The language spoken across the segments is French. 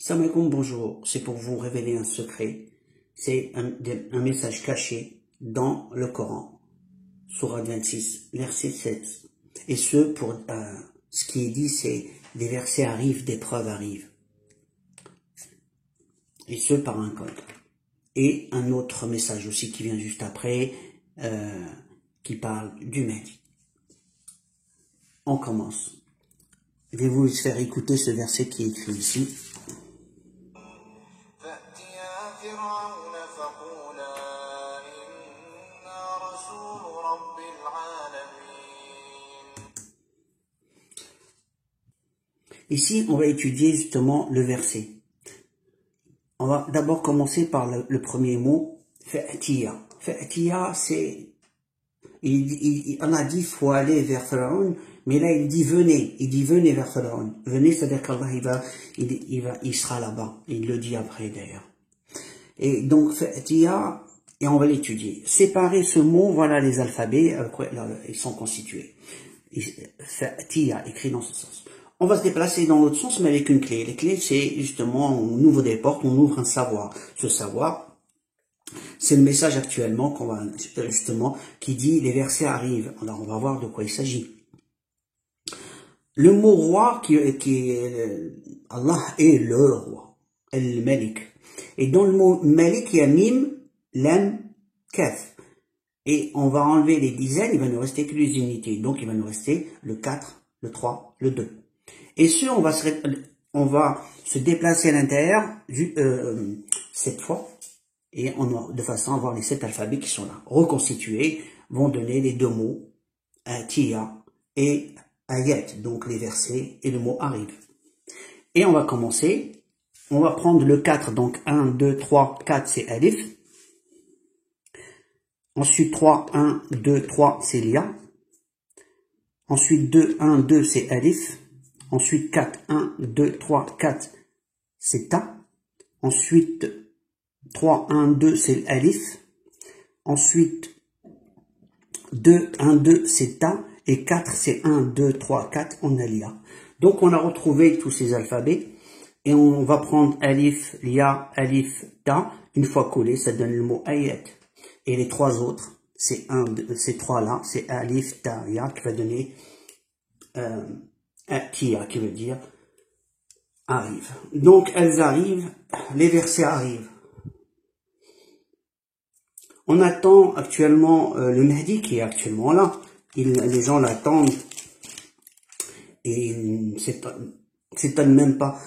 Salam alaikum, bonjour. C'est pour vous révéler un secret. C'est un message caché dans le Coran. Sourate 26, verset 7. Et ce, pour ce qui est dit, c'est des versets arrivent, des preuves arrivent. Et ce, par un code. Et un autre message aussi qui vient juste après, qui parle du Mahdi. On commence. Je vais vous faire écouter ce verset qui est écrit ici. Ici, on va étudier justement le verset. On va d'abord commencer par le premier mot, fa'tiya. Fa'tiya, c'est... On a dit, faut aller vers Pharaon, mais là, il dit venez. Il dit venez vers Pharaon. Venez, c'est-à-dire qu'Allah, il sera là-bas. Il le dit après, d'ailleurs. Et donc, fa'tiya, et on va l'étudier. Séparer ce mot, voilà les alphabets, ils sont constitués. Fa'tiya, écrit dans ce sens. On va se déplacer dans l'autre sens, mais avec une clé. Les clés, c'est justement, on ouvre des portes, on ouvre un savoir. Ce savoir, c'est le message actuellement qu'on va, justement, qui dit les versets arrivent. Alors, on va voir de quoi il s'agit. Le mot roi, Allah est le roi. Al-Malik. Et dans le mot Malik, il y a Mim, Lam, Kaf. Et on va enlever les dizaines, il va nous rester que les unités. Donc, il va nous rester le 4, le 3, le 2. Et ce, on va se déplacer à l'intérieur cette fois, et de façon à avoir les 7 alphabets qui sont là. Reconstitués vont donner les deux mots, Tiya et Ayat, donc les versets et le mot arrive. Et on va commencer, on va prendre le 4, donc 1, 2, 3, 4 c'est Alif. Ensuite 3, 1, 2, 3 c'est Lia. Ensuite 2, 1, 2 c'est Alif. Ensuite 4, 1, 2, 3, 4, c'est Ta. Ensuite 3, 1, 2, c'est l'Alif. Ensuite 2, 1, 2, c'est Ta. Et 4, c'est 1, 2, 3, 4, on a Lia. Donc on a retrouvé tous ces alphabets. Et on va prendre Alif, Lia, Alif, Ta. Une fois collé, ça donne le mot Ayat. Et les trois autres, ces trois là, c'est Alif, Ta, Ya, qui va donner... Tiya, qui veut dire arrive. Donc elles arrivent, les versets arrivent. On attend actuellement le Mahdi qui est actuellement là. Les gens l'attendent et ne s'étonnent même pas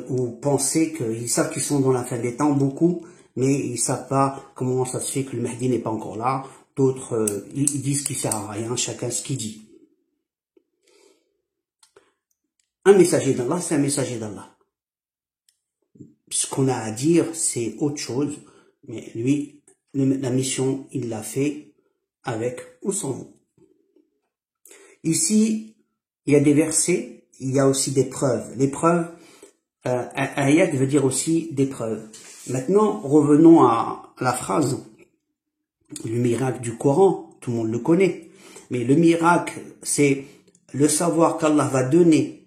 ou penser qu'ils savent qu'ils sont dans la fin des temps, beaucoup, mais ils savent pas comment ça se fait que le Mahdi n'est pas encore là. D'autres ils disent qu'il sert à rien, chacun ce qu'il dit. Un messager d'Allah, c'est un messager d'Allah. Ce qu'on a à dire, c'est autre chose. Mais lui, la mission, il l'a fait avec ou sans vous. Ici, il y a des versets, il y a aussi des preuves. Les preuves, ayat veut dire aussi des preuves. Maintenant, revenons à la phrase. Le miracle du Coran, tout le monde le connaît. Mais le miracle, c'est le savoir qu'Allah va donner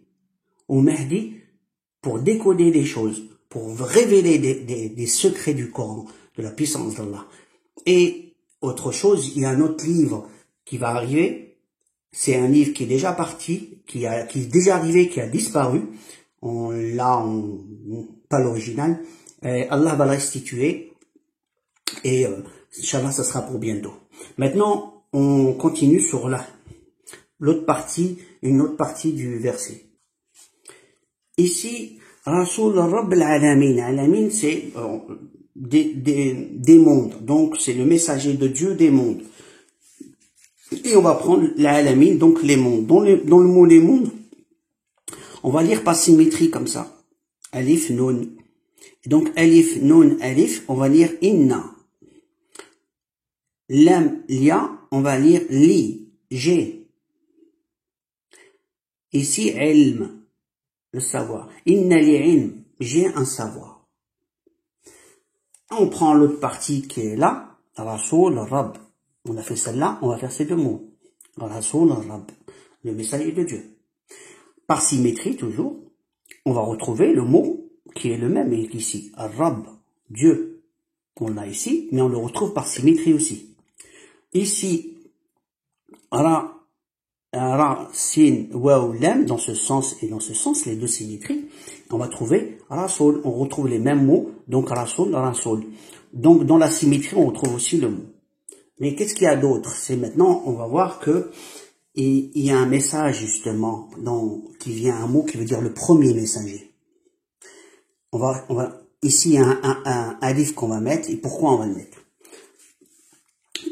au Mahdi pour décoder des choses, pour révéler des secrets du Coran, de la puissance d'Allah. Et autre chose, il y a un autre livre qui va arriver, c'est un livre qui est déjà parti, qui est déjà arrivé, qui a disparu, pas l'original, Allah va le restituer, et Inch'Allah, ça sera pour bientôt. Maintenant, on continue sur l'autre partie, une autre partie du verset. Ici, Rasoul Rabb al-Alamin. Alamin, c'est des mondes. Donc, c'est le messager de Dieu des mondes. Et on va prendre l'Alamin, donc les mondes. Dans le mot les mondes, on va lire par symétrie comme ça. Alif, Nun. Donc, Alif, Nun, Alif, on va lire Inna. Lam, Lia, on va lire Li, J'ai. Ici, Ilm. Le savoir. Inna li'ilm, j'ai un savoir. On prend l'autre partie qui est là, Rasoul Rabb. On a fait celle-là, on va faire ces deux mots. Rasoul Rabb, le messager de Dieu. Par symétrie toujours, on va retrouver le mot qui est le même ici. Ar-Rabb, Dieu. On l'a ici, mais on le retrouve par symétrie aussi. Ici, Ra, Sin, Waw, Lam, dans ce sens et dans ce sens, les deux symétries, on va trouver Rasoul. On retrouve les mêmes mots, donc Rasoul, Rasoul. Donc dans la symétrie, on retrouve aussi le mot. Mais qu'est-ce qu'il y a d'autre? C'est maintenant, on va voir que il y a un message justement, qui vient un mot qui veut dire le premier messager. Ici, il y a un livre qu'on va mettre, et pourquoi on va le mettre?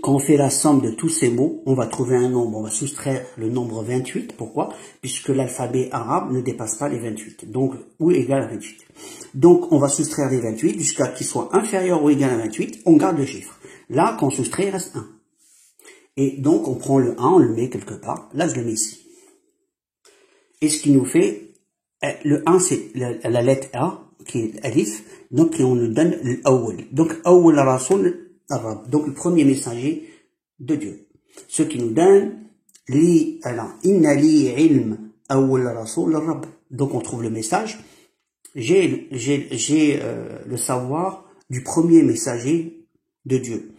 Quand on fait la somme de tous ces mots, on va trouver un nombre, on va soustraire le nombre 28, pourquoi? Puisque l'alphabet arabe ne dépasse pas les 28, donc, ou égal à 28. Donc, on va soustraire les 28 jusqu'à qu'il soit inférieur ou égal à 28, on garde le chiffre. Là, quand on soustrait, il reste 1. Et donc, on prend le 1, on le met quelque part, là, je le mets ici. Et ce qui nous fait, le 1, c'est la lettre A, qui est Alif, donc on nous donne l'Awwal. Donc, Awwal Rasoul Arab, donc le premier messager de Dieu. Ce qui nous donne Inna li ilm Awwal Rasoul Arab. Donc, on trouve le message. J'ai le savoir du premier messager de Dieu.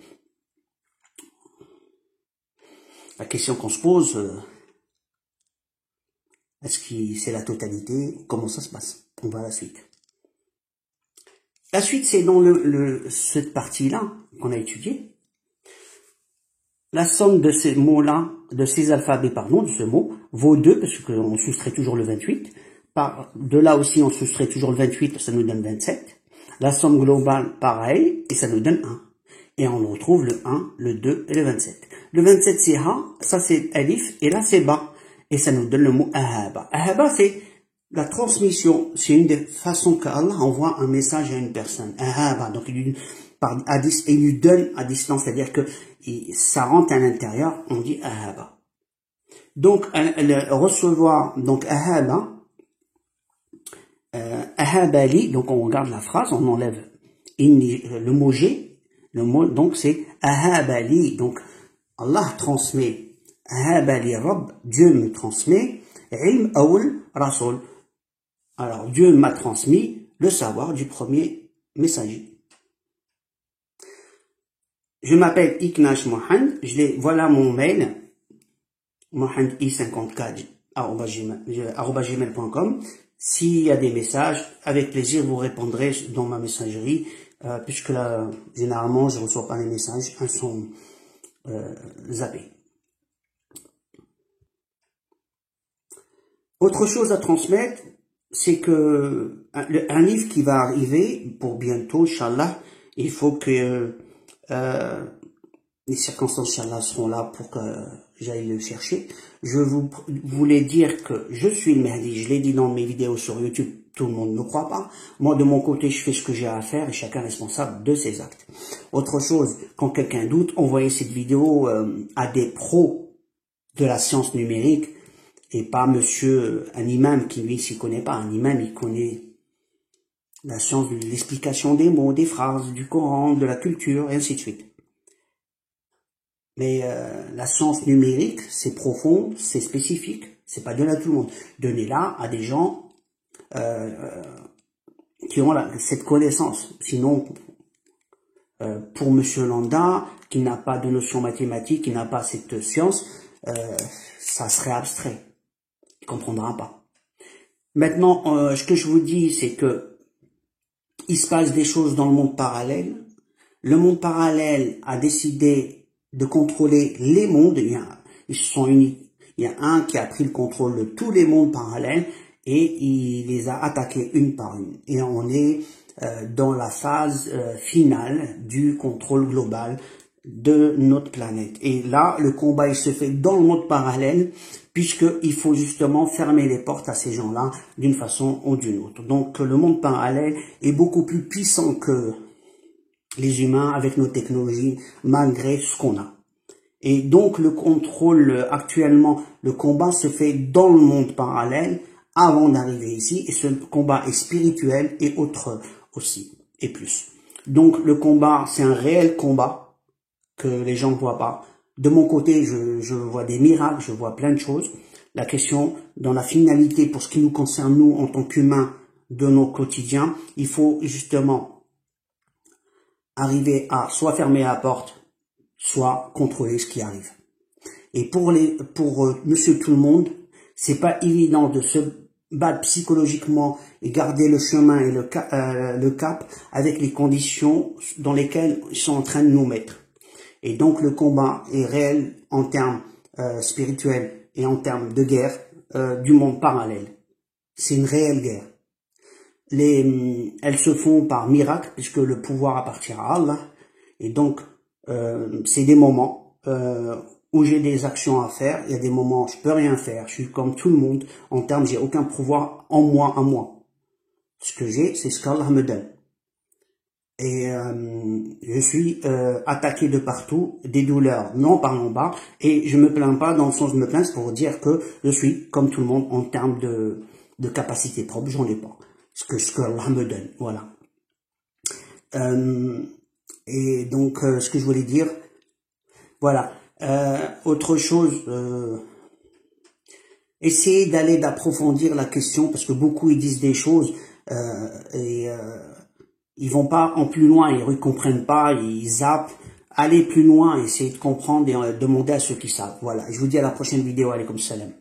La question qu'on se pose, est-ce que c'est la totalité? Comment ça se passe? On va à la suite. La suite, c'est dans cette partie-là qu'on a étudiée. La somme de ces mots-là, de ces alphabets, pardon, de ce mot, vaut 2, parce qu'on soustrait toujours le 28. De là aussi, on soustrait toujours le 28, ça nous donne 27. La somme globale, pareil, et ça nous donne 1. Et on retrouve le 1, le 2 et le 27. Le 27, c'est Ha, ça c'est Alif, et là c'est Ba. Et ça nous donne le mot Ahaba. Ahaba, c'est la transmission, c'est une des façons qu'Allah envoie un message à une personne. Ahaba, donc il lui donne à distance, c'est-à-dire que ça rentre à l'intérieur, on dit Ahaba. Donc, recevoir, donc Ahaba, Ahabali, donc on regarde la phrase, on enlève le mot G, le mot, donc c'est Ahabali, donc Allah transmet, Ahabali Rabb, Dieu me transmet, Ilm Awul Rasoul. Alors, Dieu m'a transmis le savoir du premier messager. Je m'appelle Iknash Mohand, voilà mon mail, mohandI54@gmail.com. S'il y a des messages, avec plaisir, vous répondrez dans ma messagerie, puisque là, généralement, je ne reçois pas les messages, ils sont zappés. Autre chose à transmettre, c'est que un livre qui va arriver pour bientôt, Inch'Allah, il faut que les circonstances, Inch'Allah, seront là pour que j'aille le chercher. Je voulais dire que je suis le Mahdi, je l'ai dit dans mes vidéos sur YouTube, tout le monde ne me croit pas. Moi, de mon côté, je fais ce que j'ai à faire et chacun est responsable de ses actes. Autre chose, quand quelqu'un doute, envoyez cette vidéo à des pros de la science numérique et pas monsieur, un imam qui lui s'y connaît pas. Un imam, il connaît la science de l'explication des mots, des phrases, du Coran, de la culture, et ainsi de suite. Mais la science numérique, c'est profond, c'est spécifique, c'est pas donné à tout le monde. Donnez-la à des gens qui ont cette connaissance. Sinon, pour monsieur Landa, qui n'a pas de notion mathématique, qui n'a pas cette science, ça serait abstrait. Il comprendra pas. Maintenant, ce que je vous dis, c'est que il se passe des choses dans le monde parallèle. Le monde parallèle a décidé de contrôler les mondes. Ils se sont unis. Il y a un qui a pris le contrôle de tous les mondes parallèles et il les a attaqués une par une. Et on est dans la phase finale du contrôle global de notre planète. Et là, le combat, il se fait dans le monde parallèle, puisqu'il faut justement fermer les portes à ces gens-là d'une façon ou d'une autre. Donc, le monde parallèle est beaucoup plus puissant que les humains avec nos technologies, malgré ce qu'on a. Et donc, le contrôle, actuellement, le combat se fait dans le monde parallèle avant d'arriver ici. Et ce combat est spirituel et autre aussi, et plus. Donc, le combat, c'est un réel combat que les gens ne voient pas. De mon côté, je vois des miracles, je vois plein de choses. La question, dans la finalité, pour ce qui nous concerne, nous, en tant qu'humains, de nos quotidiens, il faut justement arriver à soit fermer la porte, soit contrôler ce qui arrive. Et pour Monsieur Tout-le-Monde, c'est pas évident de se battre psychologiquement et garder le chemin et le cap avec les conditions dans lesquelles ils sont en train de nous mettre. Et donc le combat est réel en termes spirituels et en termes de guerre du monde parallèle. C'est une réelle guerre. Elles se font par miracle puisque le pouvoir appartient à Allah. Et donc c'est des moments où j'ai des actions à faire, il y a des moments où je peux rien faire, je suis comme tout le monde, en termes, j'ai aucun pouvoir en moi, à moi. Ce que j'ai, c'est ce qu'Allah me donne. Et je suis attaqué de partout, des douleurs, non par en bas, et je me plains pas dans le sens de me plaindre, c'est pour dire que je suis comme tout le monde en termes de capacité propre, j'en ai pas. Ce que Allah me donne, voilà. Et donc, ce que je voulais dire, voilà. Autre chose, essayez d'approfondir la question parce que beaucoup ils disent des choses ils vont pas en plus loin, ils comprennent pas, ils zappent. Allez plus loin, essayez de comprendre et demander à ceux qui savent. Voilà, je vous dis à la prochaine vidéo. Alaykoum salam.